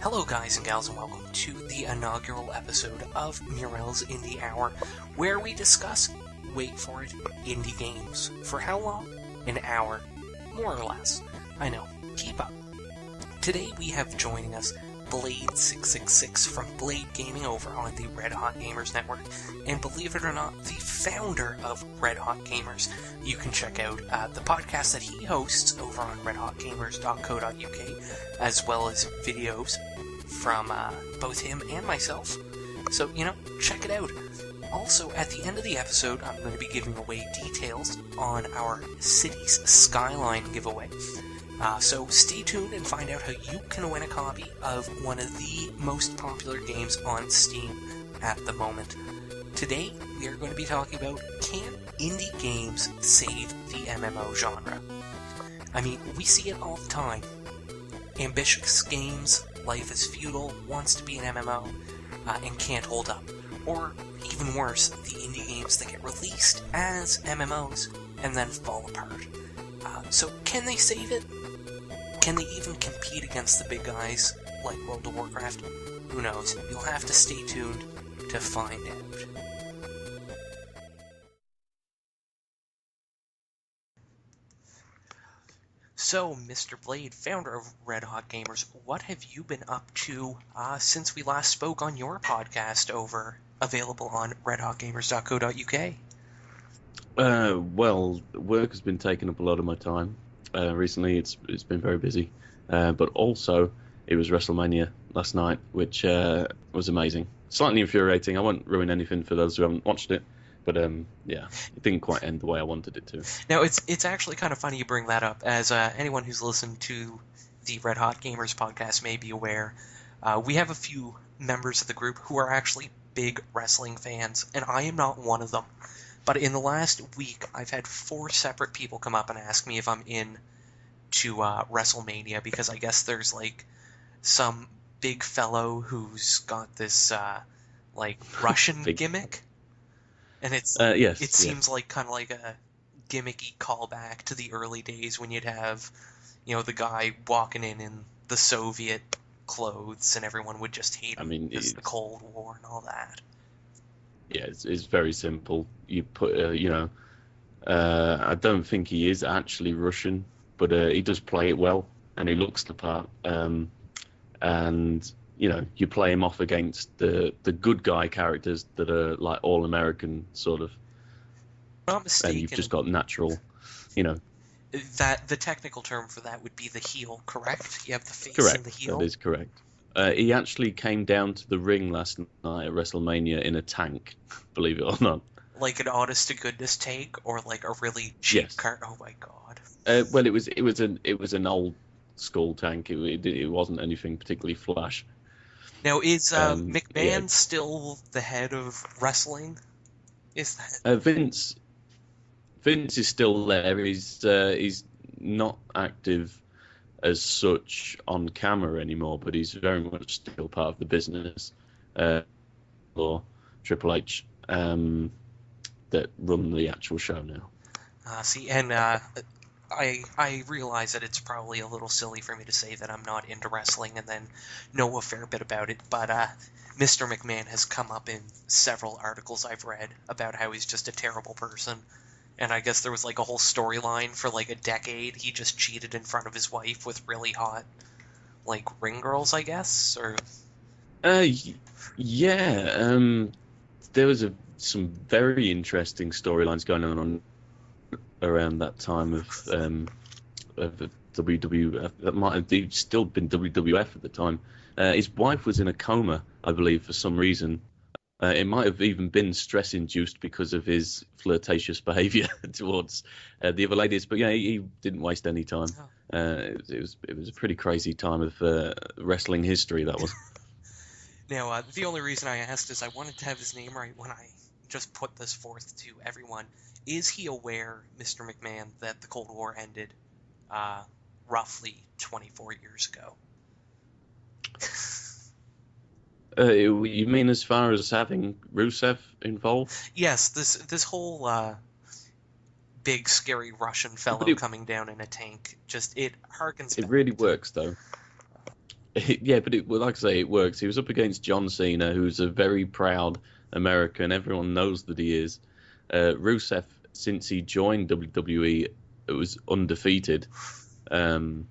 Hello guys and gals and welcome to the inaugural episode of Murel's Indie Hour, where we discuss, wait for it, indie games. For how long? An hour. More or less. I know. Keep up. Today we have joining us Blade666 from Blade Gaming over on the Red Hot Gamers Network, and believe it or not, the founder of Red Hot Gamers. You can check out the podcast that he hosts over on redhotgamers.co.uk, as well as videos from both him and myself. So, check it out. Also, at the end of the episode, I'm going to be giving away details on our Cities Skyline giveaway. So stay tuned and find out how you can win a copy of one of the most popular games on Steam at the moment. Today, we are going to be talking about, can indie games save the MMO genre? I mean, we see it all the time. Ambitious games, life is feudal, wants to be an MMO, and can't hold up. Or, even worse, the indie games that get released as MMOs and then fall apart. So can they save it? Can they even compete against the big guys like World of Warcraft? Who knows? You'll have to stay tuned to find out. So, Mr. Blade, founder of Red Hot Gamers, what have you been up to since we last spoke on your podcast available on redhotgamers.co.uk? Well, work has been taking up a lot of my time. Recently, it's been very busy. But also, it was WrestleMania last night, which was amazing. Slightly infuriating. I won't ruin anything for those who haven't watched it. But yeah, it didn't quite end the way I wanted it to. Now, it's actually kind of funny you bring that up, as anyone who's listened to the Red Hot Gamers podcast may be aware. We have a few members of the group who are actually big wrestling fans, and I am not one of them. But in the last week, I've had 4 separate people come up and ask me if I'm in to WrestleMania, because I guess there's like some big fellow who's got this Russian gimmick, and it seems like kind of like a gimmicky callback to the early days when you'd have the guy walking in the Soviet clothes and everyone would just hate him because the Cold War and all that. Yeah, it's very simple. You put, I don't think he is actually Russian, but he does play it well, and he looks the part. And you play him off against the good guy characters that are like all American sort of. Not mistaken. And you've just got natural, That the technical term for that would be the heel, correct? You have the face correct. and the heel. That is correct. He actually came down to the ring last night at WrestleMania in a tank, believe it or not. Like an honest to goodness tank, or like a really cheap car? Oh my god. Well, it was an old school tank. It wasn't anything particularly flash. Now, is McMahon still the head of wrestling? Is that Vince is still there. He's not active as such on camera anymore, but he's very much still part of the business, or Triple H, that run the actual show now. I realize that it's probably a little silly for me to say that I'm not into wrestling and then know a fair bit about it, but Mr. McMahon has come up in several articles I've read about how he's just a terrible person. And I guess there was like a whole storyline for like a decade. He just cheated in front of his wife with really hot, like, ring girls, I guess, or. Yeah. There was some very interesting storylines going on around that time of WWF. That might have still been WWF at the time. His wife was in a coma, I believe, for some reason. It might have even been stress-induced because of his flirtatious behaviour towards the other ladies. But yeah, he didn't waste any time. It was a pretty crazy time of wrestling history, that was. Now, the only reason I asked is I wanted to have his name right when I just put this forth to everyone. Is he aware, Mr. McMahon, that the Cold War ended roughly 24 years ago? You mean as far as having Rusev involved? Yes, this whole big scary Russian fellow coming down in a tank, it harkens. It really works though. Yeah, but well, like I say, it works. He was up against John Cena, who's a very proud American. Everyone knows that he is. Rusev, since he joined WWE, it was undefeated, and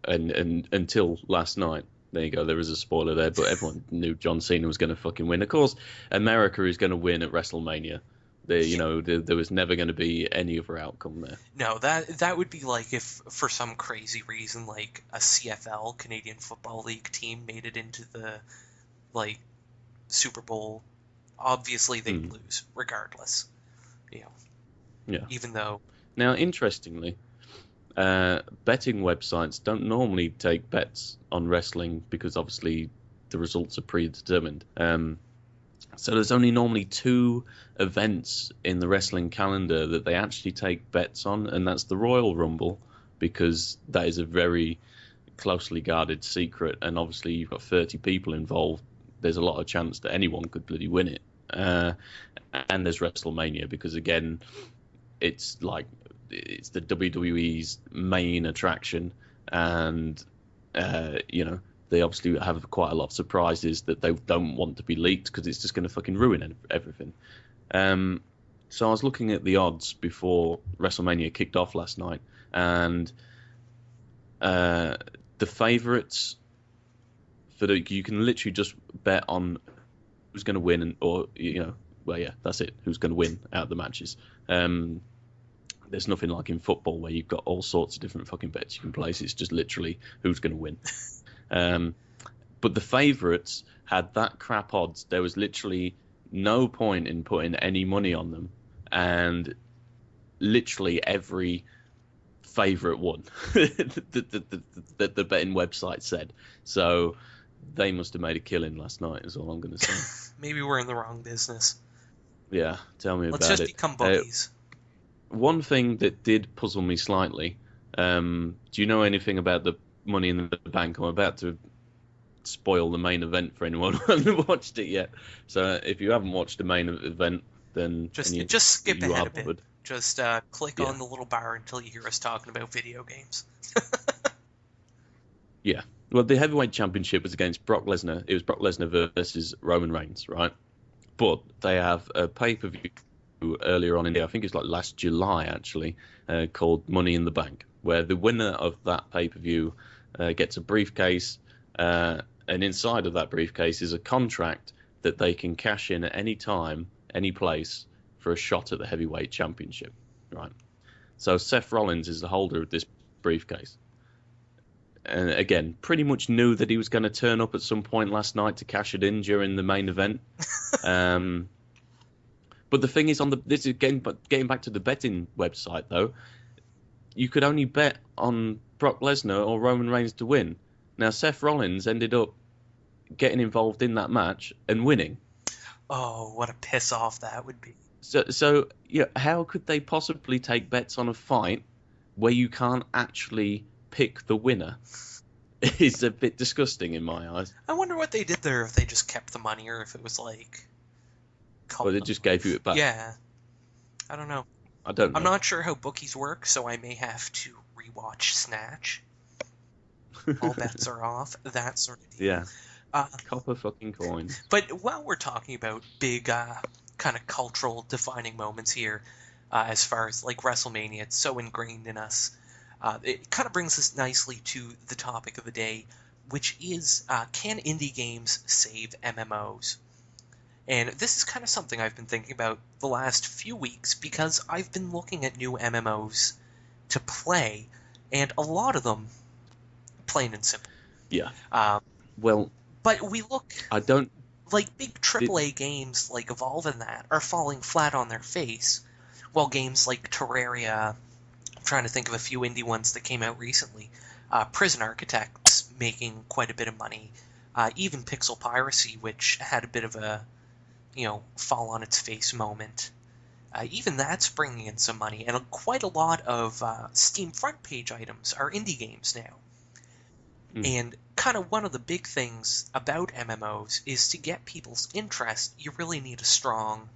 until last night. There you go. There is a spoiler there, but everyone knew John Cena was going to fucking win. Of course, America is going to win at WrestleMania. There was never going to be any other outcome there. No, that would be like if, for some crazy reason, like a CFL, Canadian Football League team made it into the, like, Super Bowl. Obviously, they'd lose, regardless. You know. Yeah. Even though... Now, interestingly, betting websites don't normally take bets on wrestling because, obviously, the results are predetermined. So there's only normally 2 events in the wrestling calendar that they actually take bets on, and that's the Royal Rumble, because that is a very closely guarded secret, and obviously you've got 30 people involved. There's a lot of chance that anyone could bloody win it. And there's WrestleMania, because again, it's the WWE's main attraction, and they obviously have quite a lot of surprises that they don't want to be leaked because it's just going to fucking ruin everything. So I was looking at the odds before WrestleMania kicked off last night, and the favourites you can literally just bet on who's going to win, that's it. Who's going to win out of the matches? There's nothing like in football where you've got all sorts of different fucking bets you can place. It's just literally who's going to win. But the favourites had that crap odds. There was literally no point in putting any money on them, and literally every favourite won that the betting website said. So they must have made a killing last night, is all I'm going to say. Maybe we're in the wrong business. Yeah, tell me Let's about it. just become bookies. One thing that did puzzle me slightly, do you know anything about the Money in the Bank? I'm about to spoil the main event for anyone who hasn't watched it yet. So if you haven't watched the main event, then just skip ahead a bit. Just click on the little bar until you hear us talking about video games. Yeah. Well, the heavyweight championship was against Brock Lesnar. It was Brock Lesnar versus Roman Reigns, right? But they have a pay-per-view earlier on in the year, I think it's like last July actually, called Money in the Bank, where the winner of that pay-per-view gets a briefcase, and inside of that briefcase is a contract that they can cash in at any time, any place, for a shot at the heavyweight championship, right? So Seth Rollins is the holder of this briefcase. And again, pretty much knew that he was going to turn up at some point last night to cash it in during the main event. But the thing is, this is getting back to the betting website though, you could only bet on Brock Lesnar or Roman Reigns to win. Now Seth Rollins ended up getting involved in that match and winning. Oh, what a piss off that would be. So yeah, how could they possibly take bets on a fight where you can't actually pick the winner? It's a bit disgusting in my eyes. I wonder what they did there, if they just kept the money or if it was like... Or they just gave you it back. Yeah. I don't know. I'm not sure how bookies work, so I may have to rewatch Snatch. All bets are off, that sort of deal. Yeah. Copper fucking coins. But while we're talking about big kind of cultural defining moments here, as far as like WrestleMania, it's so ingrained in us. It kind of brings us nicely to the topic of the day, which is, can indie games save MMOs? And this is kind of something I've been thinking about the last few weeks because I've been looking at new MMOs to play, and a lot of them, plain and simple. Yeah. But we look... I don't... Like, big AAA games like Evolve and that are falling flat on their face, while games like Terraria... I'm trying to think of a few indie ones that came out recently. Prison Architects making quite a bit of money. Even Pixel Piracy, which had a bit of a, fall on its face moment. Even that's bringing in some money. And quite a lot of Steam front page items are indie games now. And kind of one of the big things about MMOs is to get people's interest, you really need a strong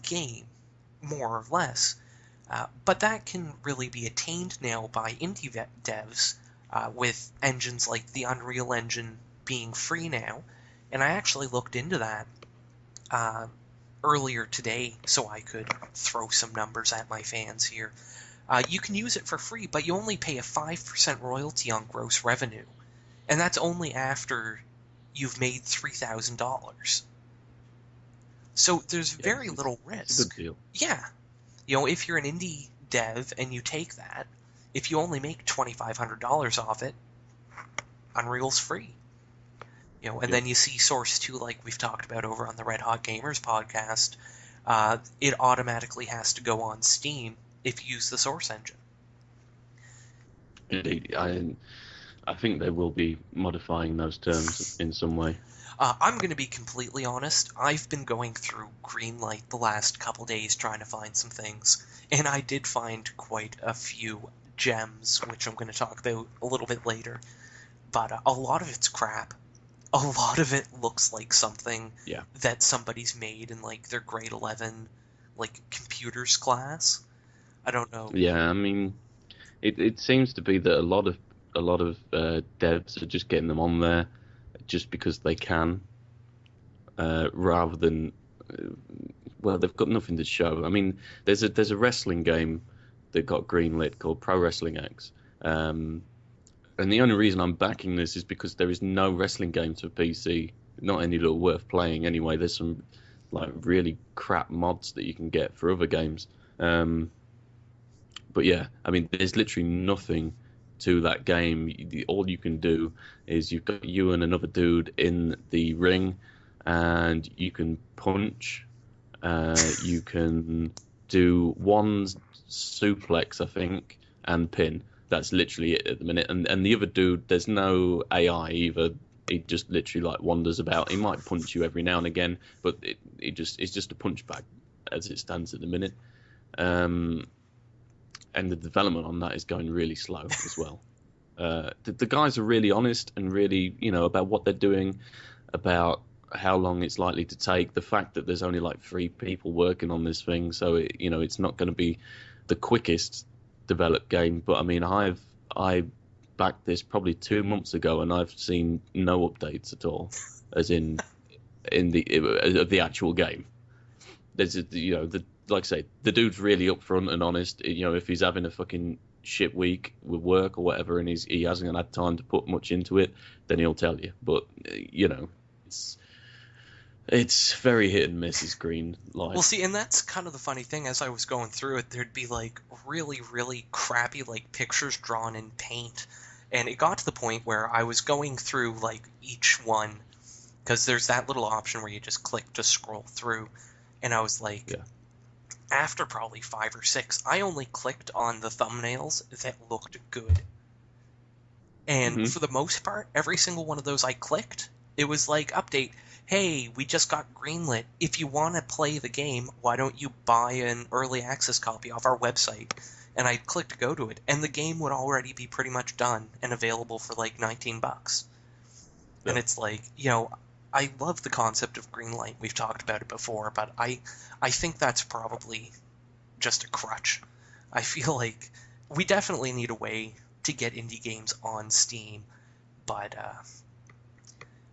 game, more or less. But that can really be attained now by indie devs with engines like the Unreal Engine being free now. And I actually looked into that earlier today so I could throw some numbers at my fans here. You can use it for free, but you only pay a 5% royalty on gross revenue. And that's only after you've made $3,000. So there's very little risk. It's a good deal. Yeah. You know, if you're an indie dev and you take that, if you only make $2,500 off it, Unreal's free. You know, and then you see Source 2, like we've talked about over on the Red Hot Gamers podcast, it automatically has to go on Steam if you use the Source engine. Indeed. I think they will be modifying those terms in some way. I'm going to be completely honest. I've been going through Greenlight the last couple days trying to find some things, and I did find quite a few gems, which I'm going to talk about a little bit later. But a lot of it's crap. A lot of it looks like something that somebody's made in like their grade 11 like computers class. I don't know. Yeah, I mean, it seems to be that a lot of devs are just getting them on there just because they can, rather than well, they've got nothing to show. I mean, there's a wrestling game that got greenlit called Pro Wrestling X. And the only reason I'm backing this is because there is no wrestling games for PC, not any that are worth playing anyway. There's some like really crap mods that you can get for other games. But yeah, I mean, there's literally nothing to that game. All you can do is you've got you and another dude in the ring, and you can punch. You can do one suplex, I think, and pin. That's literally it at the minute. And the other dude, there's no AI either. He just literally like wanders about. He might punch you every now and again, but it's just a punch bag as it stands at the minute. And the development on that is going really slow as well. The guys are really honest and really, about what they're doing, about how long it's likely to take. The fact that there's only like 3 people working on this thing, so it's not going to be the quickest developed game. But I mean, I backed this probably 2 months ago, and I've seen no updates at all, as in the actual game. There's like I say, the dude's really upfront and honest. If he's having a fucking shit week with work or whatever, and he hasn't had time to put much into it, then he'll tell you. But it's very hit and miss, is Green Light. Well, see, and that's kind of the funny thing. As I was going through it, there'd be like really, really crappy like pictures drawn in paint, and it got to the point where I was going through like each one, because there's that little option where you just click to scroll through, and I was like, after probably 5 or 6, I only clicked on the thumbnails that looked good. And for the most part, every single one of those I clicked, it was like, update, hey, we just got greenlit. If you want to play the game, why don't you buy an early access copy off our website? And I clicked to go to it, and the game would already be pretty much done and available for like $19. Yeah. And it's like, I love the concept of Greenlight. We've talked about it before, but I think that's probably just a crutch. I feel like we definitely need a way to get indie games on Steam, but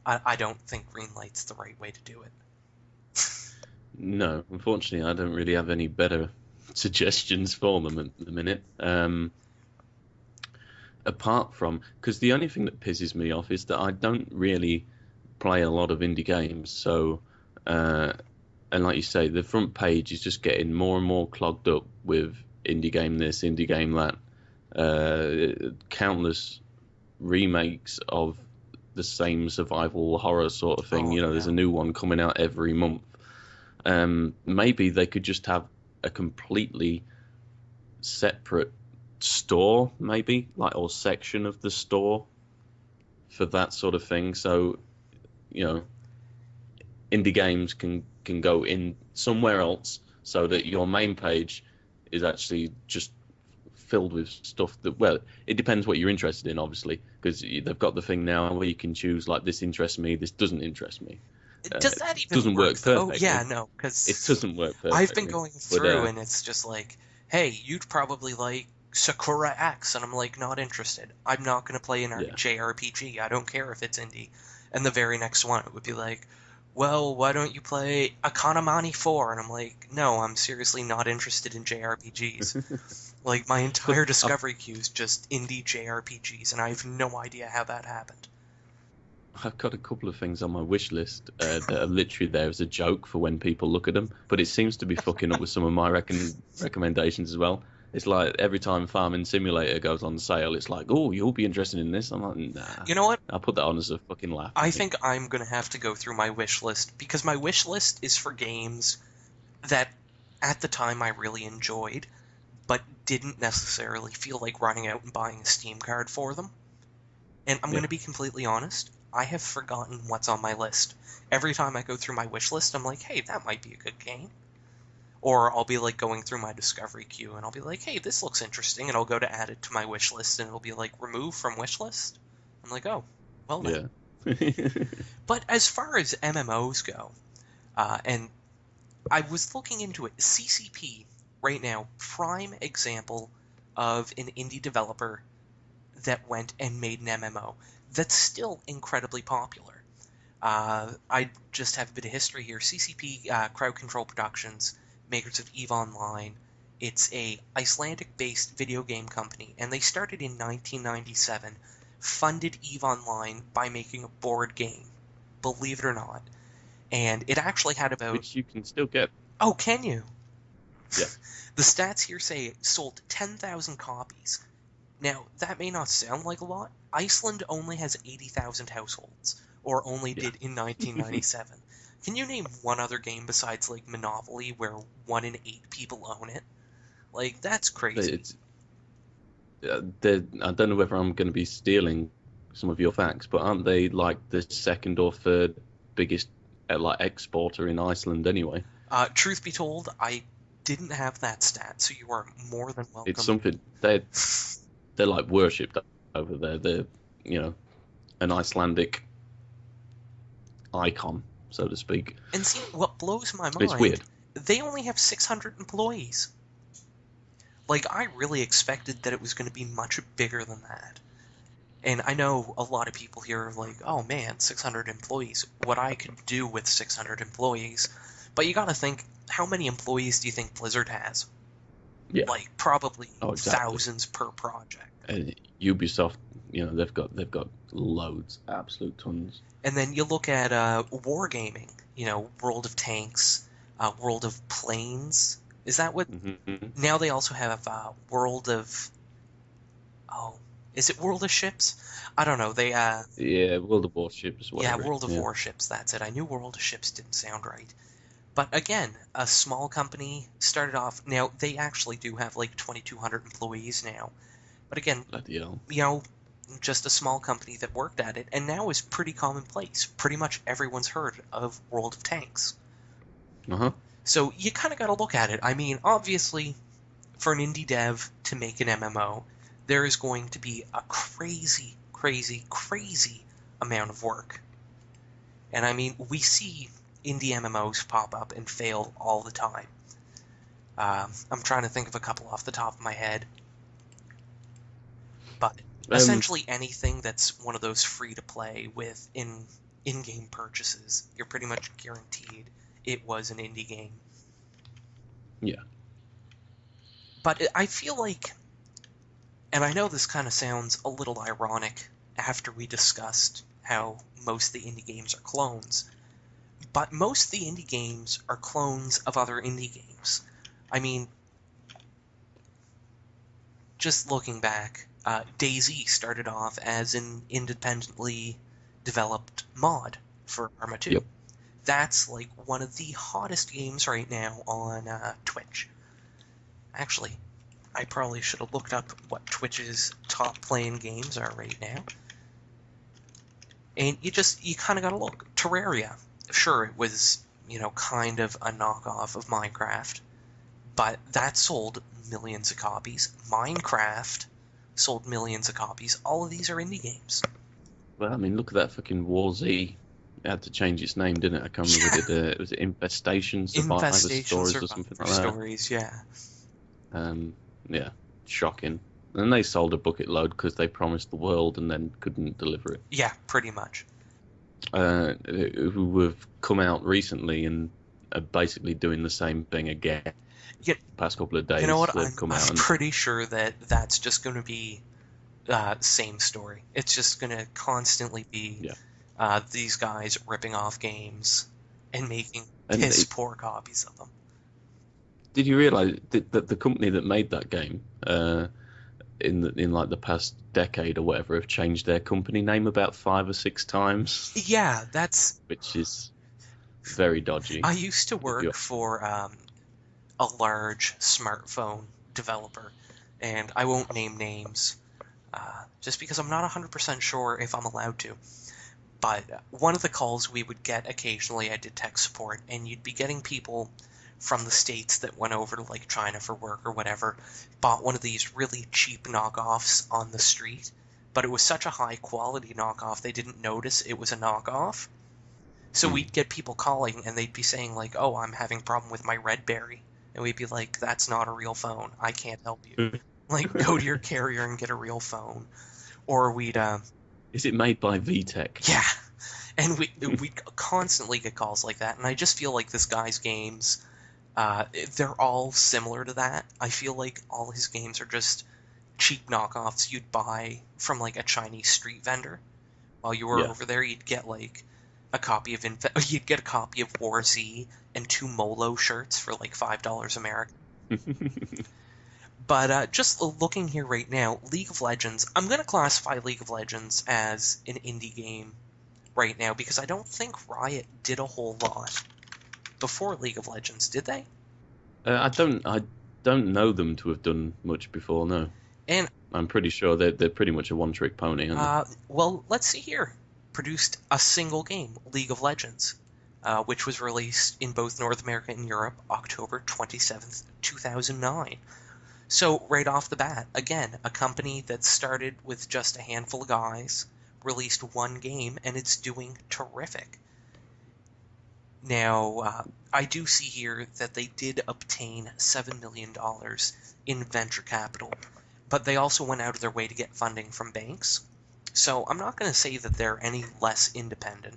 I don't think Greenlight's the right way to do it. No, unfortunately, I don't really have any better suggestions for them at the minute. Apart from, because the only thing that pisses me off is that I don't really play a lot of indie games, so and like you say, the front page is just getting more and more clogged up with indie game this, indie game that, countless remakes of the same survival horror sort of thing. There's a new one coming out every month. Maybe they could just have a completely separate store, maybe, or section of the store for that sort of thing, so indie games can go in somewhere else, so that your main page is actually just filled with stuff that, well, it depends what you're interested in, obviously, because they've got the thing now where you can choose, like, this interests me, this doesn't interest me. Does that even doesn't work perfectly? Oh, yeah, no, because it doesn't work perfectly. I've been going through, and it's just like, hey, you'd probably like Sakura X, and I'm like, not interested. I'm not going to play an Yeah. JRPG. I don't care if it's indie. And the very next one, it would be like, well, why don't you play Akanamani 4? And I'm like, no, I'm seriously not interested in JRPGs. Like, my entire discovery queue is just indie JRPGs, and I have no idea how that happened. I've got a couple of things on my wish list that are literally there as a joke for when people look at them, but it seems to be fucking up with some of my recommendations as well. It's like every time Farming Simulator goes on sale, it's like, oh, you'll be interested in this. I'm like, nah. You know what? I'll put that on as a fucking laugh. I think I'm going to have to go through my wish list, because my wish list is for games that at the time I really enjoyed, but didn't necessarily feel like running out and buying a Steam card for them. And I'm going to be completely honest, I have forgotten what's on my list. Every time I go through my wish list, I'm like, hey, that might be a good game. Or I'll be like going through my discovery queue and I'll be like, hey, this looks interesting, and I'll go to add it to my wish list and it'll be like, remove from wish list. I'm like, oh, well then. Yeah. But as far as MMOs go, and I was looking into it, CCP right now, prime example of an indie developer that went and made an MMO that's still incredibly popular. I just have a bit of history here. CCP, Crowd Control Productions, makers of EVE Online. It's a Icelandic-based video game company, and they started in 1997, funded EVE Online by making a board game, believe it or not. And it actually had about... Which you can still get. Oh, can you? Yeah. The stats here say it sold 10,000 copies. Now, that may not sound like a lot. Iceland only has 80,000 households, or only did in 1997. Can you name one other game besides, like, Monopoly, where 1 in 8 people own it? Like, that's crazy. I don't know whether I'm going to be stealing some of your facts, but aren't they, like, the second or third biggest, like, exporter in Iceland anyway? Truth be told, I didn't have that stat, so you are more than welcome. It's something... They're like worshipped over there. They're, an Icelandic icon, so to speak. And see, what blows my mind... It's weird. They only have 600 employees. Like, I really expected that it was going to be much bigger than that. And I know a lot of people here are like, oh man, 600 employees. What I could do with 600 employees. But you gotta think, how many employees do you think Blizzard has? Yeah. Like, probably exactly. thousands per project. And Ubisoft, they've got loads, absolute tons. And then you look at wargaming, World of Tanks, World of Planes. Is that what? Mm-hmm. Now they also have World of... Oh, is it World of Ships? I don't know. They Yeah, World of Warships. Yeah, World of Warships. That's it. I knew World of Ships didn't sound right. But again, a small company started off. Now they actually do have like 2,200 employees now. But again, bloody hell. Just a small company that worked at it, and now is pretty commonplace. Pretty much everyone's heard of World of Tanks. Uh-huh. So you kind of got to look at it. I mean, obviously, for an indie dev to make an MMO, there is going to be a crazy, crazy, crazy amount of work. And I mean, we see indie MMOs pop up and fail all the time. I'm trying to think of a couple off the top of my head. But essentially anything that's one of those free-to-play with in-game purchases, you're pretty much guaranteed it was an indie game. Yeah. But I feel like, and I know this kind of sounds a little ironic after we discussed how most of the indie games are clones, but most of the indie games are clones of other indie games. I mean, just looking back, DayZ started off as an independently developed mod for Arma 2. Yep. That's like one of the hottest games right now on Twitch. Actually, I probably should have looked up what Twitch's top playing games are right now. And you kind of gotta look. Terraria, sure, it was, kind of a knockoff of Minecraft, but that sold millions of copies. Minecraft sold millions of copies. All of these are indie games. Well, I mean, look at that fucking War Z. It had to change its name, didn't it? I can't remember what it was. It Infestation Survivor Stories or something like that. Stories, yeah. Yeah, shocking. And they sold a bucket load because they promised the world and then couldn't deliver it. Yeah, pretty much. Who have come out recently and are basically doing the same thing again. Yeah, The past couple of days, you know what? they've come out I'm and pretty sure that that's just going to be same story. It's just going to constantly be these guys ripping off games and making piss poor copies of them. Did you realize that the company that made that game, in like the past decade or whatever, have changed their company name about 5 or 6 times? Yeah, which is very dodgy. I used to work for a large smartphone developer, and I won't name names, just because I'm not 100% sure if I'm allowed to. But one of the calls we would get occasionally, I did tech support, and you'd be getting people from the States that went over to like China for work or whatever, bought one of these really cheap knockoffs on the street, but it was such a high quality knockoff they didn't notice it was a knockoff. So we'd get people calling and they'd be saying like, "Oh, I'm having a problem with my Redberry," and we'd be like, "That's not a real phone. I can't help you. Like, go to your carrier and get a real phone." Or we'd Is it made by VTech? Yeah, and we'd constantly get calls like that, and I just feel like this guy's games, they're all similar to that. I feel like all his games are just cheap knockoffs you'd buy from like a Chinese street vendor. While you were over there, you'd get like a copy of you'd get a copy of War Z and 2 Molo shirts for like $5 American. But just looking here right now, League of Legends, I'm going to classify League of Legends as an indie game right now because I don't think Riot did a whole lot before League of Legends, did they? I don't know them to have done much before, no. And I'm pretty sure they're pretty much a one-trick pony, aren't they? Well, let's see here. Produced a single game, League of Legends, which was released in both North America and Europe, October 27th, 2009. So right off the bat, again, a company that started with just a handful of guys, released one game, and it's doing terrific. Now, I do see here that they did obtain $7 million in venture capital, but they also went out of their way to get funding from banks. So I'm not going to say that they're any less independent,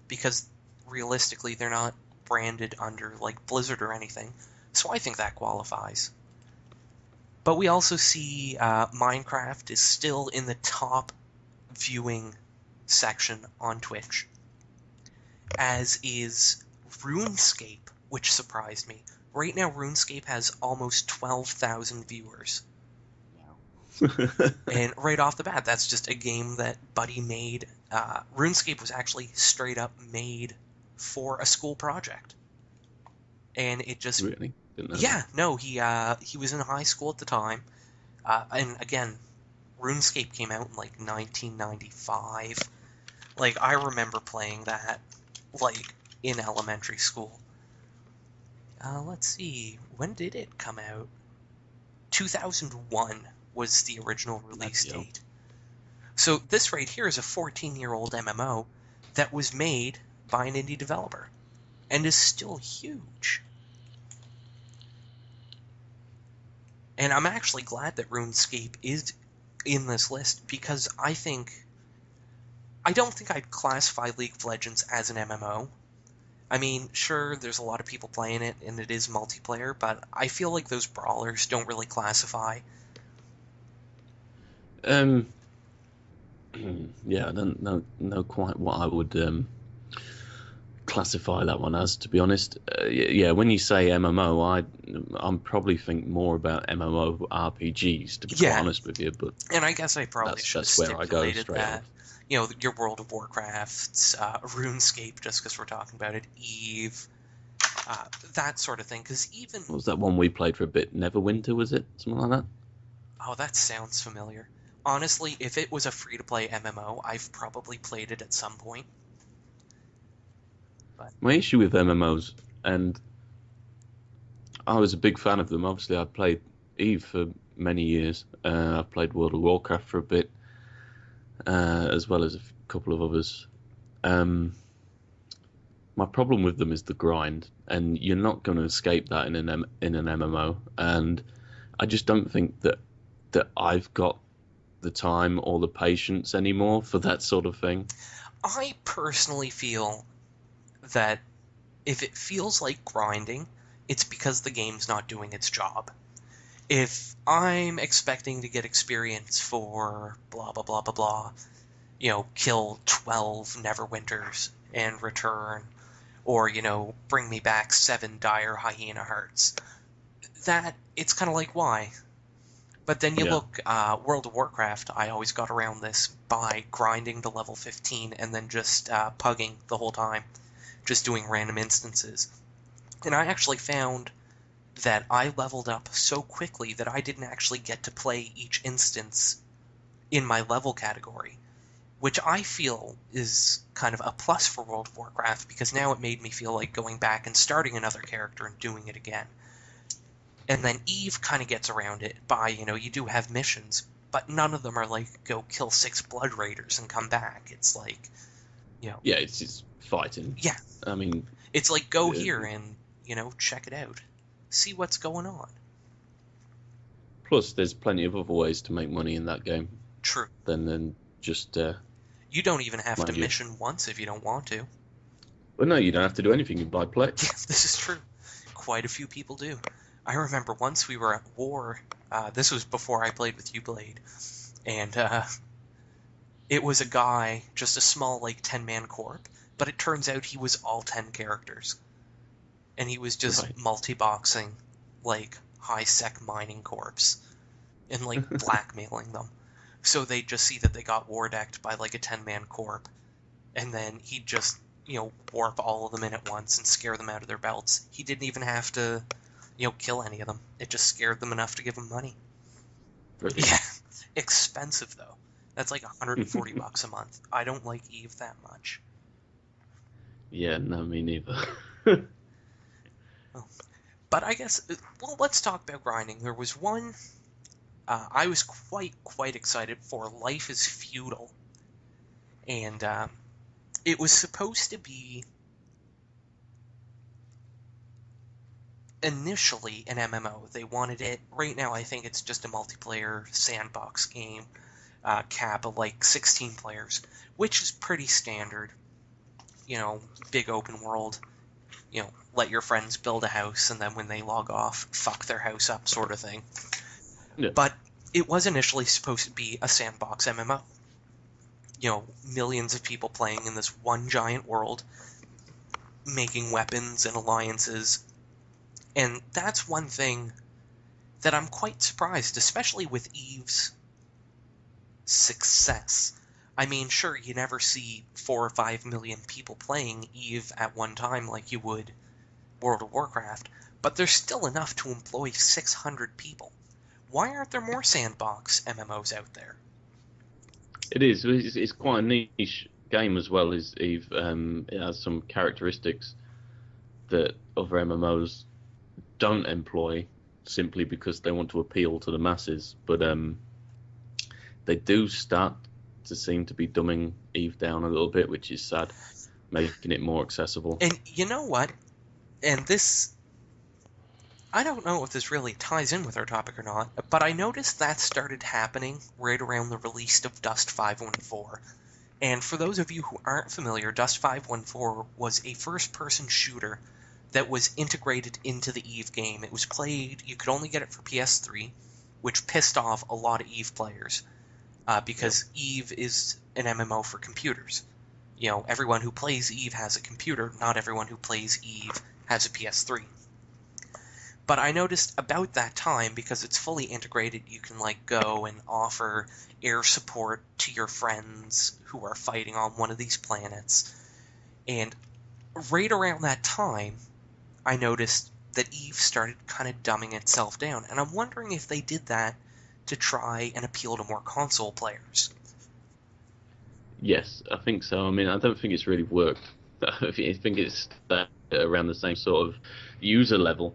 because realistically they're not branded under like Blizzard or anything, so I think that qualifies. But we also see Minecraft is still in the top viewing section on Twitch, as is RuneScape, which surprised me. Right now, RuneScape has almost 12,000 viewers. And right off the bat, that's just a game that Buddy made. RuneScape was actually straight up made for a school project. And it just... Really? Yeah, no, he was in high school at the time. And again, RuneScape came out in like 1995. Like, I remember playing that, like, in elementary school. Let's see, when did it come out? 2001 was the original release date. So this right here is a 14-year-old MMO that was made by an indie developer and is still huge. And I'm actually glad that RuneScape is in this list because I don't think I'd classify League of Legends as an MMO. I mean, sure, there's a lot of people playing it and it is multiplayer, but I feel like those brawlers don't really classify. Yeah, I don't know quite what I would classify that one as, to be honest. Yeah, when you say MMO, I'm probably think more about MMORPGs, to be quite honest with you. But and I guess I probably should have stipulated that. You know, your World of Warcrafts, RuneScape, just because we're talking about it, Eve, that sort of thing. Because even what was that one we played for a bit? Neverwinter, was it? Something like that? Oh, that sounds familiar. Honestly, if it was a free-to-play MMO, I've probably played it at some point. But my issue with MMOs, and I was a big fan of them. Obviously, I played Eve for many years. I've played World of Warcraft for a bit, as well as a couple of others. My problem with them is the grind, and you're not going to escape that in an MMO. And I just don't think that that I've got the time or the patience anymore for that sort of thing. I personally feel that if it feels like grinding, it's because the game's not doing its job. If I'm expecting to get experience for blah, blah, blah, blah, blah, kill 12 Neverwinters and return, or, bring me back 7 dire hyena hearts, that, it's kind of like, why? But then you look, World of Warcraft, I always got around this by grinding to level 15 and then just pugging the whole time, just doing random instances. And I actually found that I leveled up so quickly that I didn't actually get to play each instance in my level category, which I feel is kind of a plus for World of Warcraft, because now it made me feel like going back and starting another character and doing it again. And then Eve kind of gets around it by, you do have missions, but none of them are like, go kill 6 Blood Raiders and come back. It's like, Yeah, it's just fighting. Yeah. I mean... It's like, go here and, check it out. See what's going on. Plus, there's plenty of other ways to make money in that game. True. Than just... you don't even have to mission once if you don't want to. Well, no, you don't have to do anything. You buy play. Yeah, this is true. Quite a few people do. I remember once we were at war, this was before I played with Blade, and it was a guy, just a small, 10-man corp, but it turns out he was all 10 characters. And he was just multi-boxing, high-sec mining corps, and, blackmailing them. So they'd just see that they got war decked by, a 10-man corp, and then he'd just, warp all of them in at once and scare them out of their belts. He didn't even have to... kill any of them. It just scared them enough to give them money. Really? Yeah. Expensive, though. That's $140 a month. I don't like Eve that much. Yeah, no, me neither. But I guess, let's talk about grinding. There was one I was quite excited for. Life is Feudal. And it was supposed to be initially an MMO. They wanted it, right now I think it's just a multiplayer sandbox game, cap of 16 players, which is pretty standard. Big open world, let your friends build a house, and then when they log off, fuck their house up sort of thing. Yeah. But it was initially supposed to be a sandbox MMO. Millions of people playing in this one giant world, making weapons and alliances. And that's one thing that I'm quite surprised, especially with Eve's success. I mean, sure, you never see 4 or 5 million people playing Eve at one time like you would World of Warcraft, but there's still enough to employ 600 people. Why aren't there more sandbox MMOs out there? It is. It's quite a niche game as well, is Eve. It has some characteristics that other MMOs don't employ simply because they want to appeal to the masses. But they do start to seem to be dumbing Eve down a little bit, which is sad, making it more accessible. And you know what? And this... I don't know if this really ties in with our topic or not, but I noticed that started happening right around the release of Dust 514. And for those of you who aren't familiar, Dust 514 was a first-person shooter that was integrated into the Eve game. It was played, you could only get it for PS3, which pissed off a lot of Eve players, because Eve is an MMO for computers. Everyone who plays Eve has a computer, not everyone who plays Eve has a PS3. But I noticed about that time, because it's fully integrated, you can go and offer air support to your friends who are fighting on one of these planets. And right around that time, I noticed that Eve started kind of dumbing itself down. And I'm wondering if they did that to try and appeal to more console players. Yes, I think so. I mean, I don't think it's really worked. I think it's around the same sort of user level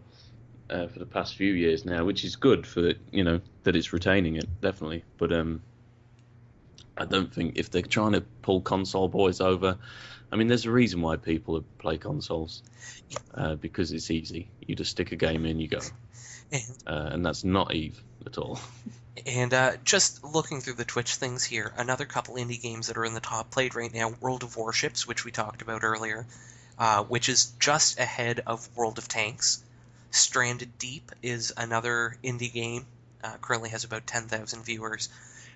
for the past few years now, which is good for that it's retaining it, definitely. But I don't think if they're trying to pull console boys over, I mean, there's a reason why people play consoles, because it's easy. You just stick a game in, you go, and that's not Eve at all. And just looking through the Twitch things here, another couple indie games that are in the top played right now, World of Warships, which we talked about earlier, which is just ahead of World of Tanks. Stranded Deep is another indie game, currently has about 10,000 viewers.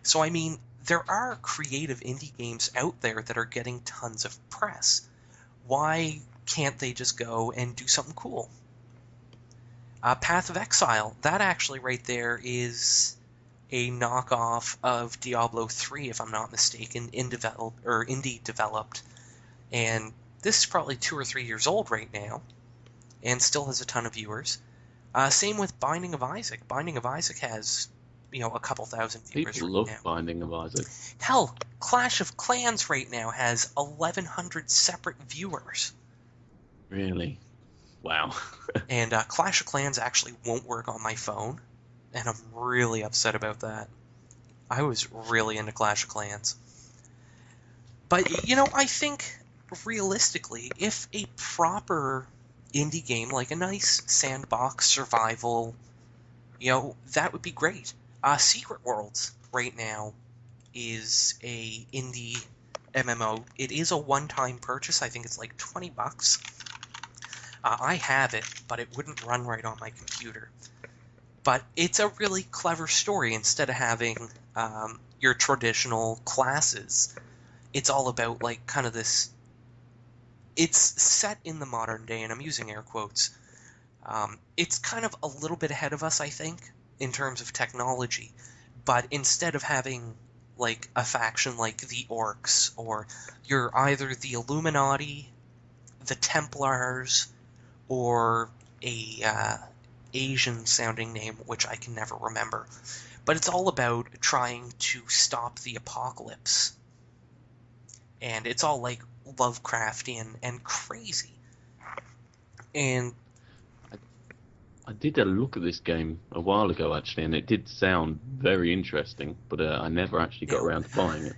So, I mean, there are creative indie games out there that are getting tons of press. Why can't they just go and do something cool? Path of Exile, that actually right there is a knockoff of Diablo 3, if I'm not mistaken, indie developed. And this is probably 2 or 3 years old right now, and still has a ton of viewers. Same with Binding of Isaac. Binding of Isaac has, a couple thousand viewers People right love now. Binding of Isaac. Hell, Clash of Clans right now has 1,100 separate viewers. Really? Wow. And Clash of Clans actually won't work on my phone, and I'm really upset about that. I was really into Clash of Clans. But, I think, realistically, if a proper indie game, like a nice sandbox survival, that would be great. Secret Worlds, right now, is a indie MMO. It is a one-time purchase. I think it's like $20. I have it, but it wouldn't run right on my computer. But it's a really clever story. Instead of having your traditional classes, it's all about, like, kind of this... It's set in the modern day, and I'm using air quotes. It's kind of a little bit ahead of us, I think, in terms of technology. But instead of having, like, a faction like the Orcs, or you're either the Illuminati, the Templars, or a Asian-sounding name, which I can never remember. But it's all about trying to stop the apocalypse. And it's all, like, Lovecraftian and crazy. And I did a look at this game a while ago, actually, and it did sound very interesting, but I never actually got around to buying it.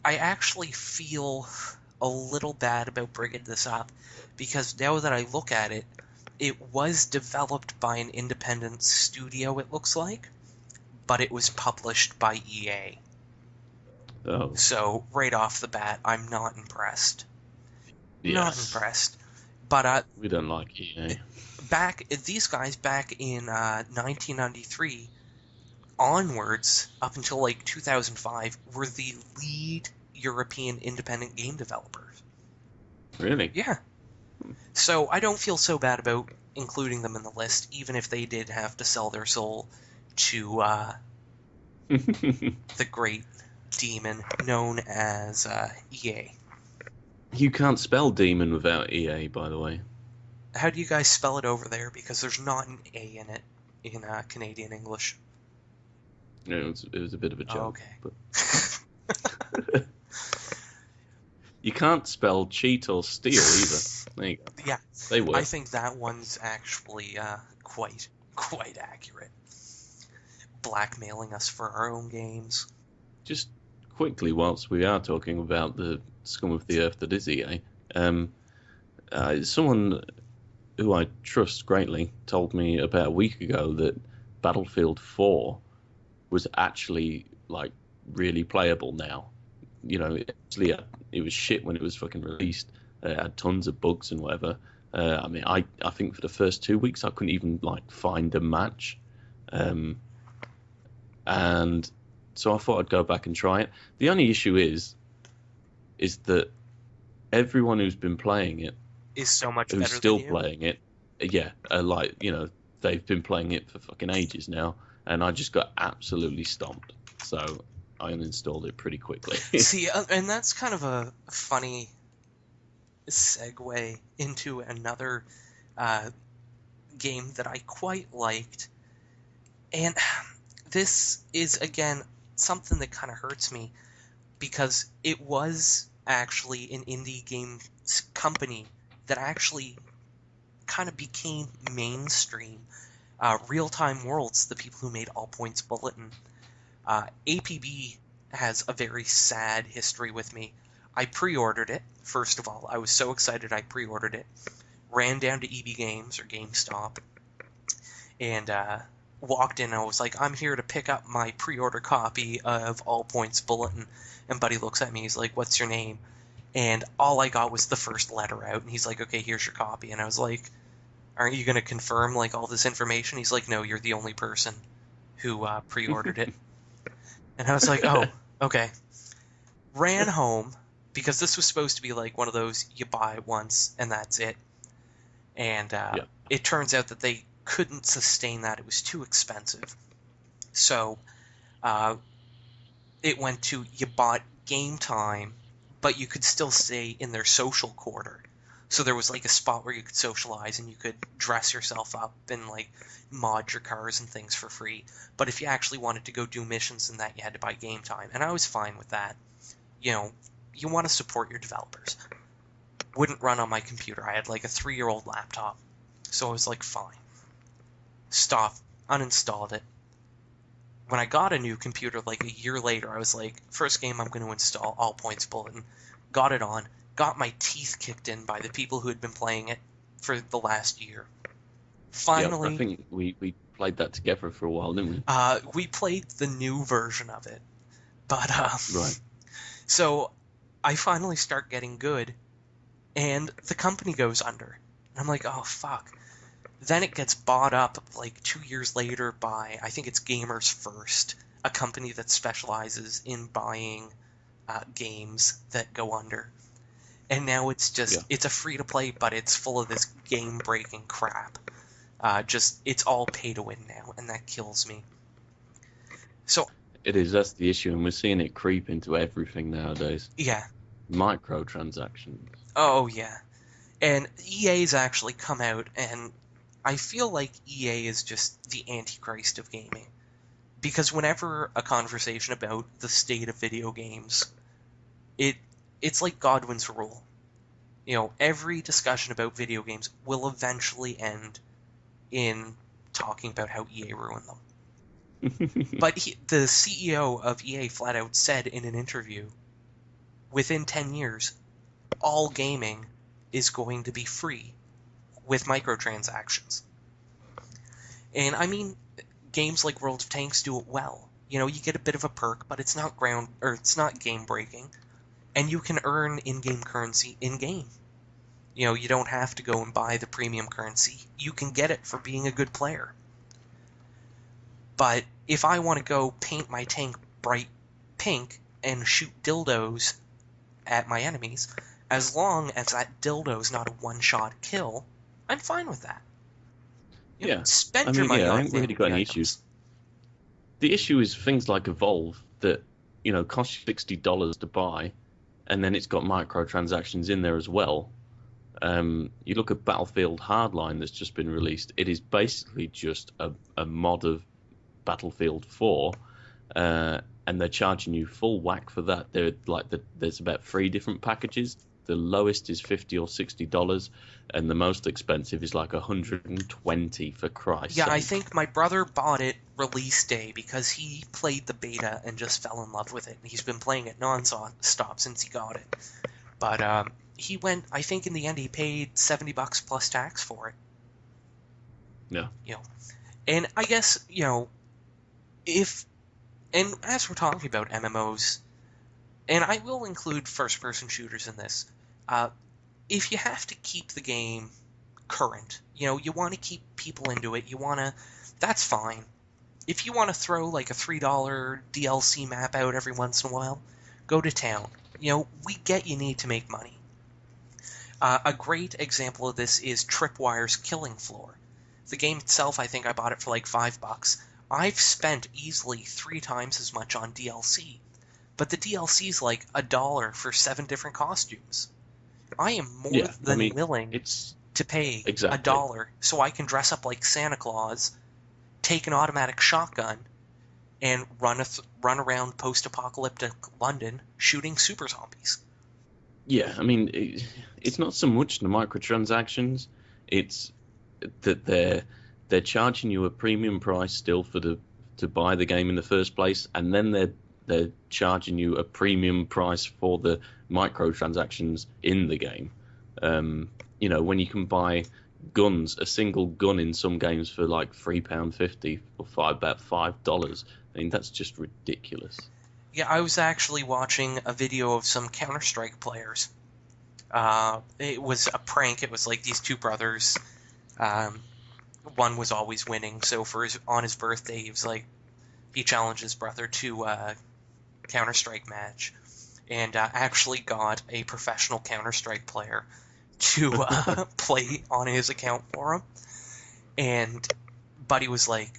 I actually feel a little bad about bringing this up, because now that I look at it, it was developed by an independent studio, it looks like, but it was published by EA. Oh. So, right off the bat, I'm not impressed. Yes. Not impressed. But we don't like EA. These guys back in 1993 onwards, up until like 2005, were the lead European independent game developers. Really? Yeah. So I don't feel so bad about including them in the list, even if they did have to sell their soul to the great demon known as EA. You can't spell demon without EA, by the way. How do you guys spell it over there? Because there's not an A in it in Canadian English. Yeah, it was a bit of a joke. Oh, okay. But... You can't spell cheat or steal either. There you go. Yeah, they work. I think that one's actually quite accurate. Blackmailing us for our own games. Just quickly, whilst we are talking about the scum of the earth that is EA, someone who I trust greatly told me about a week ago that Battlefield 4 was actually, like, really playable now. It was shit when it was fucking released. It had tons of bugs and whatever. I think for the first 2 weeks I couldn't even, like, find a match. And so I thought I'd go back and try it. The only issue is that everyone who's been playing it is so much who's better still than you. playing it, they've been playing it for fucking ages now, and I just got absolutely stomped. So I uninstalled it pretty quickly. See, and that's kind of a funny segue into another game that I quite liked. And this is, again, something that kind of hurts me, because it was actually an indie game company that actually kind of became mainstream. Real Time Worlds, the people who made All Points Bulletin. APB has a very sad history with me. I pre-ordered it, first of all. I was so excited I pre-ordered it. Ran down to EB Games, or GameStop, and walked in and I was like, I'm here to pick up my pre-order copy of All Points Bulletin. And Buddy looks at me, he's like, what's your name? And all I got was the first letter out. And he's like, okay, here's your copy. And I was like, aren't you going to confirm, like, all this information? He's like, no, you're the only person who pre-ordered it. And I was like, oh, okay. Ran home, because this was supposed to be like one of those, you buy it once and that's it. And it turns out that they couldn't sustain that. It was too expensive. So it went to, you bought game time, but you could still stay in their social quarter. So there was like a spot where you could socialize and you could dress yourself up and like mod your cars and things for free. But if you actually wanted to go do missions and that, you had to buy game time. And I was fine with that. You know, you want to support your developers. Wouldn't run on my computer. I had like a 3-year-old laptop. So I was like, fine. Uninstalled it. When I got a new computer like a year later, I was like, first game I'm going to install, All Points Bulletin. Got it on. Got my teeth kicked in by the people who had been playing it for the last year. Finally... Yeah, I think we played that together for a while, didn't we? We played the new version of it. But, Right. So, I finally start getting good, and the company goes under. And I'm like, oh, fuck. Then it gets bought up, like, 2 years later by, I think it's Gamers First, a company that specializes in buying games that go under. And now it's just, it's a free-to-play, but it's full of this game-breaking crap. It's all pay-to-win now, and that kills me. So... It is, that's the issue, and we're seeing it creep into everything nowadays. Yeah. Microtransactions. Oh, yeah. And EA's actually come out, and I feel like EA is just the Antichrist of gaming. Because whenever a conversation about the state of video games, it's like Godwin's rule. You know, every discussion about video games will eventually end in talking about how EA ruined them. But the CEO of EA flat out said in an interview, within 10 years, all gaming is going to be free with microtransactions. And I mean, games like World of Tanks do it well. You know, you get a bit of a perk, but it's not game breaking, and you can earn in-game currency in-game. You know, you don't have to go and buy the premium currency. You can get it for being a good player. But if I want to go paint my tank bright pink and shoot dildos at my enemies, as long as that dildo's not a one-shot kill, I'm fine with that. You know, spend your money on I haven't really got any issues. The issue is things like Evolve that, you know, cost you $60 to buy, and then it's got microtransactions in there as well. You look at Battlefield Hardline that's just been released. It is basically just a mod of Battlefield 4, and they're charging you full whack for that. There's about 3 different packages. The lowest is $50 or $60, and the most expensive is like $120 for Christ's sake. Yeah, I think my brother bought it release day because he played the beta and just fell in love with it. And he's been playing it non-stop since he got it. But he went, I think in the end he paid $70 plus tax for it. Yeah. You know, and I guess, you know, and as we're talking about MMOs, and I will include first-person shooters in this, if you have to keep the game current, you know, you want to keep people into it, that's fine. If you want to throw like a $3 DLC map out every once in a while, go to town. You know, we get you need to make money. A great example of this is Tripwire's Killing Floor. The game itself, I think I bought it for like $5. I've spent easily 3 times as much on DLC, but the DLC's like $1 for 7 different costumes. I am more than willing to pay $1 so I can dress up like Santa Claus, take an automatic shotgun, and run around post-apocalyptic London shooting super zombies. Yeah, I mean, it's not so much the microtransactions. It's that they're charging you a premium price still to buy the game in the first place, and then they're charging you a premium price for the microtransactions in the game. You know, when you can buy guns, a single gun in some games for like £3.50 or about $5. I mean, that's just ridiculous. Yeah, I was actually watching a video of some Counter-Strike players. It was a prank. It was like these two brothers. One was always winning, so on his birthday, he challenged his brother to a Counter-Strike match, and actually got a professional Counter-Strike player to play on his account for him. And Buddy was like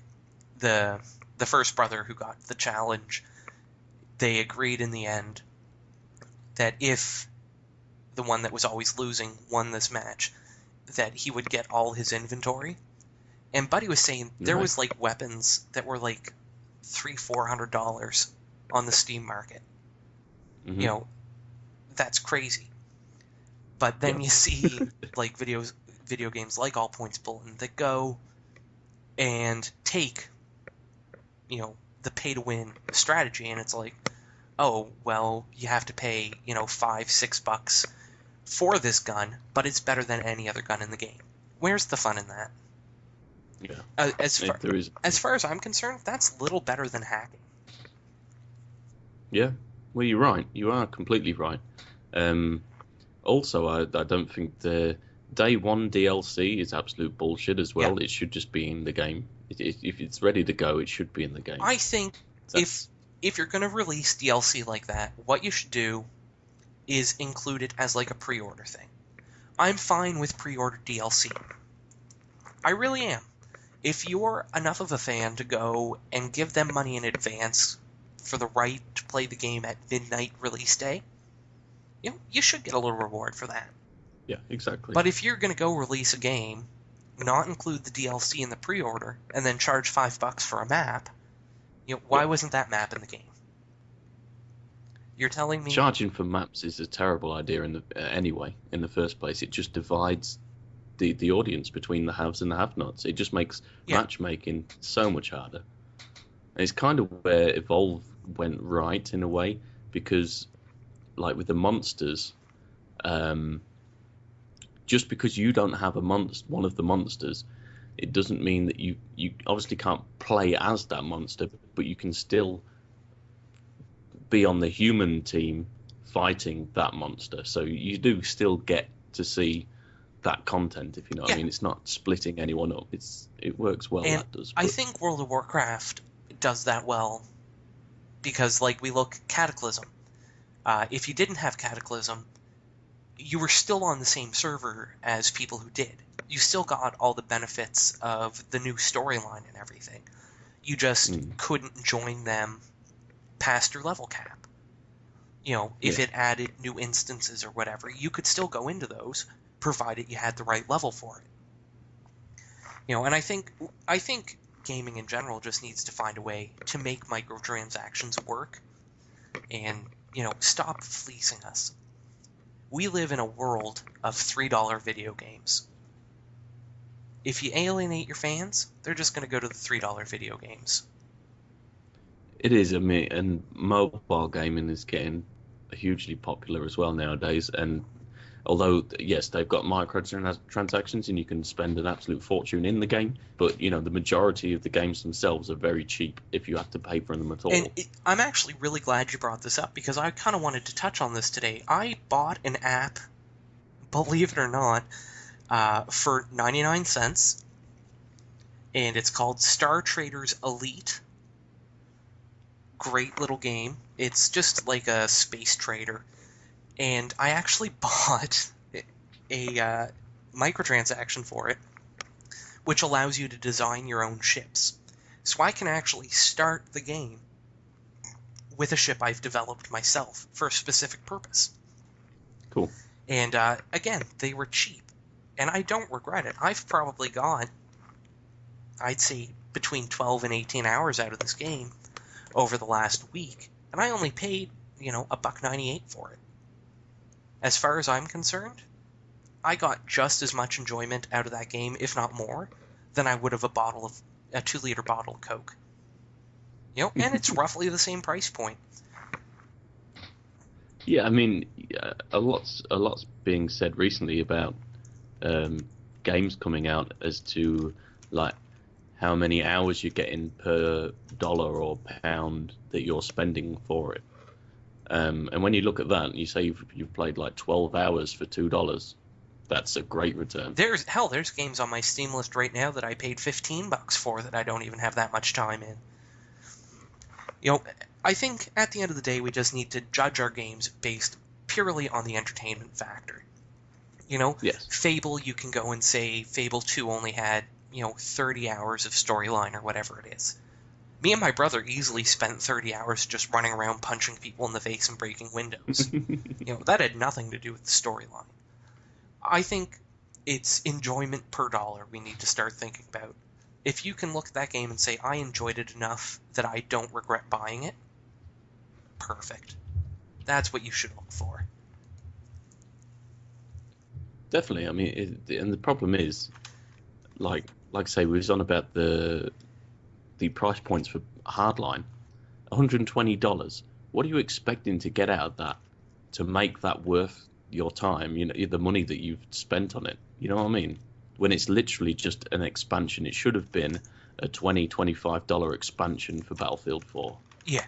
the first brother who got the challenge. They agreed in the end that if the one that was always losing won this match, that he would get all his inventory. And Buddy was saying there was like weapons that were like $300-400 on the Steam market. Mm-hmm. You know, that's crazy. But then you see like video games like All Points Bulletin that go and take, you know, the pay to win strategy, and it's like, oh, well, you have to pay, you know, $5-6 for this gun, but it's better than any other gun in the game. Where's the fun in that? Yeah. As far as I'm concerned, that's little better than hacking. Yeah. Well, you're right. You are completely right. Also, I don't think the Day 1 DLC is absolute bullshit as well. Yeah. It should just be in the game. If it's ready to go, it should be in the game. I think if you're going to release DLC like that, what you should do is include it as like a pre-order thing. I'm fine with pre-order DLC. I really am. If you're enough of a fan to go and give them money in advance for the right to play the game at midnight release day, you know, you should get a little reward for that. Yeah, exactly. But if you're going to go release a game, not include the DLC in the pre-order, and then charge $5 for a map, you know, why wasn't that map in the game? You're telling me charging for maps is a terrible idea anyway. In the first place, it just divides the audience between the haves and the have-nots. It just makes matchmaking so much harder. And it's kind of where Evolve went right in a way, because like with the monsters, just because you don't have one of the monsters, it doesn't mean that you obviously can't play as that monster, but you can still be on the human team fighting that monster. So you do still get to see that content, if you know what I mean. It's not splitting anyone up. It works well. And that does. I think World of Warcraft does that well, because like we look Cataclysm. If you didn't have Cataclysm, you were still on the same server as people who did. You still got all the benefits of the new storyline and everything. You just couldn't join them past your level cap. You know, if it added new instances or whatever, you could still go into those, provided you had the right level for it. You know, and I think gaming in general just needs to find a way to make microtransactions work and, you know, stop fleecing us. We live in a world of $3 video games. If you alienate your fans, they're just going to go to the $3 video games. It is, I mean, and mobile gaming is getting hugely popular as well nowadays. And although, yes, they've got microtransactions and you can spend an absolute fortune in the game, but, you know, the majority of the games themselves are very cheap if you have to pay for them at all. And I'm actually really glad you brought this up, because I kind of wanted to touch on this today. I bought an app, believe it or not, for 99 cents, and it's called Star Traders Elite. Great little game. It's just like a space trader. And I actually bought a microtransaction for it, which allows you to design your own ships. So I can actually start the game with a ship I've developed myself for a specific purpose. Cool. And again, they were cheap. And I don't regret it. I've probably got, I'd say, between 12 and 18 hours out of this game over the last week. And I only paid, you know, $1.98 for it. As far as I'm concerned, I got just as much enjoyment out of that game, if not more, than I would of a 2-liter bottle of Coke. You know, and it's roughly the same price point. Yeah, I mean, a lot's being said recently about games coming out as to like how many hours you're getting per dollar or pound that you're spending for it. And when you look at that, you say you've played like 12 hours for $2. That's a great return. There's games on my Steam list right now that I paid $15 for that I don't even have that much time in. You know, I think at the end of the day, we just need to judge our games based purely on the entertainment factor. You know, yes. Fable, you can go and say Fable 2 only had, 30 hours of storyline or whatever it is. Me and my brother easily spent 30 hours just running around punching people in the face and breaking windows. That had nothing to do with the storyline. I think it's enjoyment per dollar we need to start thinking about. If you can look at that game and say, I enjoyed it enough that I don't regret buying it, perfect. That's what you should look for. Definitely. I mean, and the problem is, like I say, we was on about the price points for Hardline. $120. What are you expecting to get out of that to make that worth your time? The money that you've spent on it. You know what I mean? When it's literally just an expansion. It should have been a $20, $25 expansion for Battlefield 4. Yeah.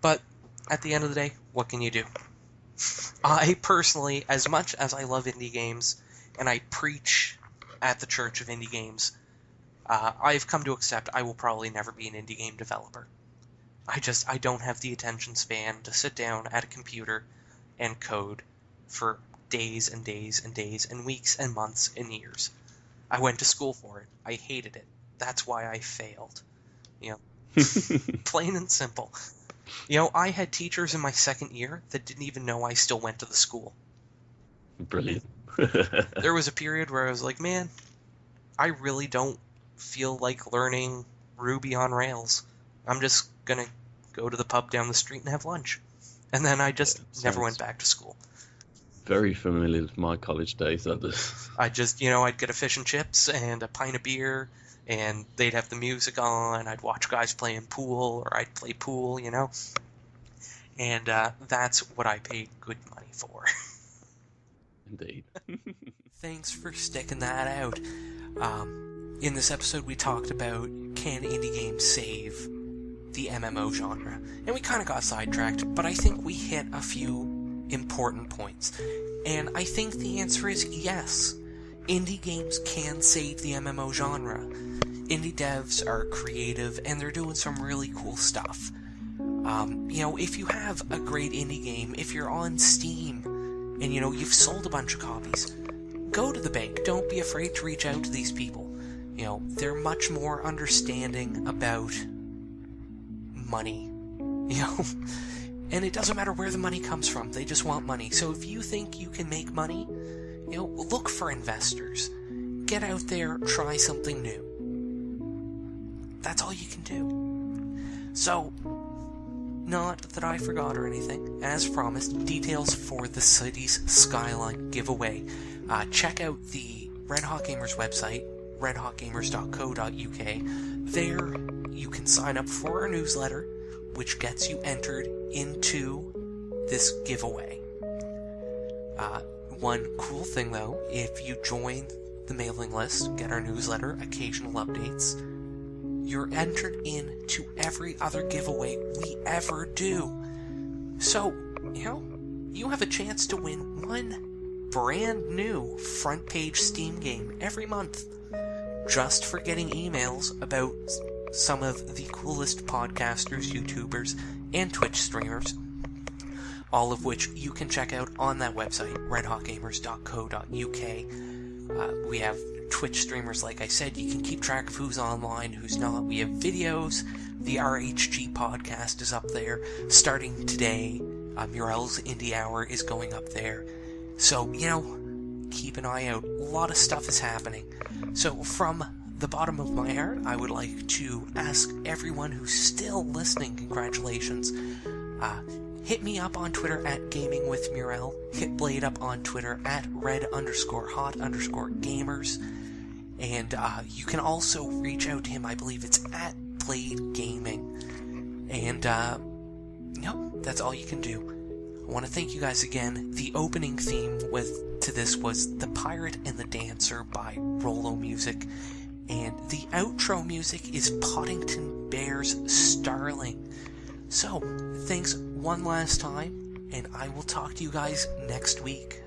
But at the end of the day, what can you do? I personally, as much as I love indie games, and I preach at the church of indie games, I've come to accept I will probably never be an indie game developer. I don't have the attention span to sit down at a computer and code for days and days and days and weeks and months and years. I went to school for it. I hated it. That's why I failed. Plain and simple. I had teachers in my second year that didn't even know I still went to the school. Brilliant. There was a period where I was like, man, I really don't feel like learning Ruby on Rails. I'm just going to go to the pub down the street and have lunch. And then I just never went back to school. Very familiar with my college days. I'd get a fish and chips and a pint of beer, and they'd have the music on. I'd watch guys playing pool, or I'd play pool, And that's what I paid good money for. Indeed. Thanks for sticking that out. In this episode, we talked about, can indie games save the MMO genre? And we kind of got sidetracked, but I think we hit a few important points. And I think the answer is yes. Indie games can save the MMO genre. Indie devs are creative, and they're doing some really cool stuff. If you have a great indie game, if you're on Steam, and you've sold a bunch of copies, go to the bank. Don't be afraid to reach out to these people. They're much more understanding about money. And it doesn't matter where the money comes from. They just want money. So if you think you can make money, look for investors. Get out there, try something new. That's all you can do. So, not that I forgot or anything. As promised, details for the Cities Skyline giveaway. Check out the Red Hot Gamers website, redhotgamers.co.uk. There, you can sign up for our newsletter, which gets you entered into this giveaway. One cool thing, though, if you join the mailing list, get our newsletter, occasional updates, you're entered into every other giveaway we ever do. So, you have a chance to win one brand new front page Steam game every month, just for getting emails about some of the coolest podcasters, YouTubers, and Twitch streamers, all of which you can check out on that website, redhotgamers.co.uk. We have Twitch streamers, like I said. You can keep track of who's online, who's not. We have videos. The RHG podcast is up there. Starting today, Murel's Indie Hour is going up there. So, keep an eye out. A lot of stuff is happening. So, from the bottom of my heart, I would like to ask everyone who's still listening, congratulations. Hit me up on Twitter at GamingWithMurel. Hit Blade up on Twitter at red_hot_gamers. And you can also reach out to him. I believe it's at Blade Gaming. And, that's all you can do. I want to thank you guys again. The opening theme with to this was The Pirate and the Dancer by Rollo Music, and the outro music is Poddington Bear's Starling. So, thanks one last time, and I will talk to you guys next week.